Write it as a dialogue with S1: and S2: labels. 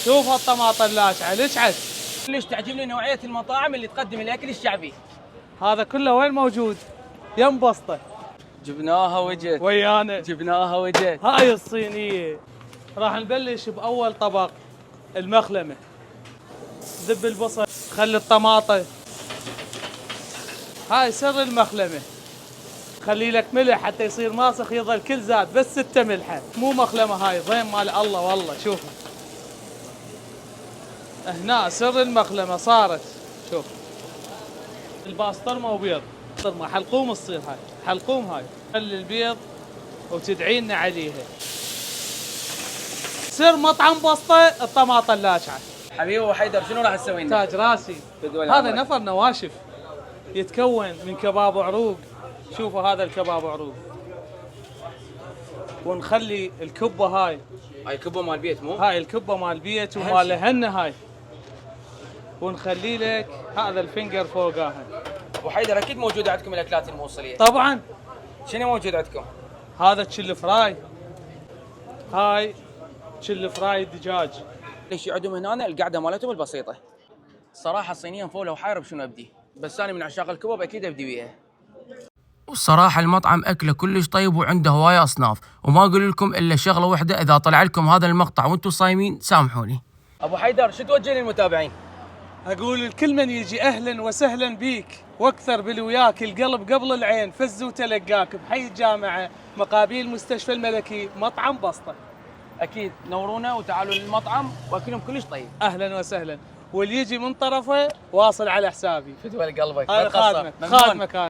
S1: شوف هالطماطم اللاشعه لشعت.
S2: ليش تعجبني نوعيه المطاعم اللي تقدم الاكل الشعبي؟
S1: هذا كله وين موجود؟ يم بسطه.
S2: جبناها وجت
S1: ويانا
S2: جبناها وجت.
S1: هاي الصينيه. راح نبلش باول طبق المخلمه. ذب البصل، خلي الطماطم. هاي سر المخلمه. خلي لك ملح حتى يصير ماسخ، يظل كل زاد بس 6 ملحه، مو مخلمه هاي ضيم مال الله والله. شوفوا هنا سر المخلمه صارت. شوف الباسطرمه وبيض، باسطرمه حلقوم تصير هاي، حلقوم هاي. خلي البيض وتدعي لنا عليها. سر مطعم بسطه الطماطم اللاشعه.
S2: حبيبي ابو حيدر شنو راح تسوي لنا؟
S1: تاج راسي. هذا نفر نواشف يتكون من كباب وعروق. شوفوا هذا الكباب عروق. ونخلي الكبه هاي
S2: كبه مال بيت مو؟
S1: هاي الكبه مال بيت ومال هنا هاي. ونخلي لك هذا الفنجر فوقها.
S2: ابو حيدر اكيد موجوده عندكم الاكلات الموصليه.
S1: طبعا.
S2: شنو موجود عندكم؟
S1: هذا تشل فراي. هاي تشل فراي دجاج.
S2: ليش يقعدوا من هنا القعده مالتهم البسيطه. صراحه صينيا فوله وحايره بشنو ابدي، بس انا من عشاق الكباب اكيد ابدي وياها. والصراحه المطعم اكله كلش طيب وعنده هوايه اصناف، وما اقول لكم الا شغله واحده، اذا طلع لكم هذا المقطع وانتم صايمين سامحوني. ابو حيدر شو توجه للمتابعين؟
S1: اقول الكل من يجي اهلا وسهلا بيك، واكثر باللي وياك القلب قبل العين. فز وتلقاك بحي الجامعه، مقابيل مستشفى الملكي، مطعم بسطه.
S2: اكيد نورونا وتعالوا للمطعم واكلهم كلش طيب.
S1: اهلا وسهلا. واللي يجي من طرفه واصل على حسابي.
S2: فدوى قلبك.
S1: هاي خادمك.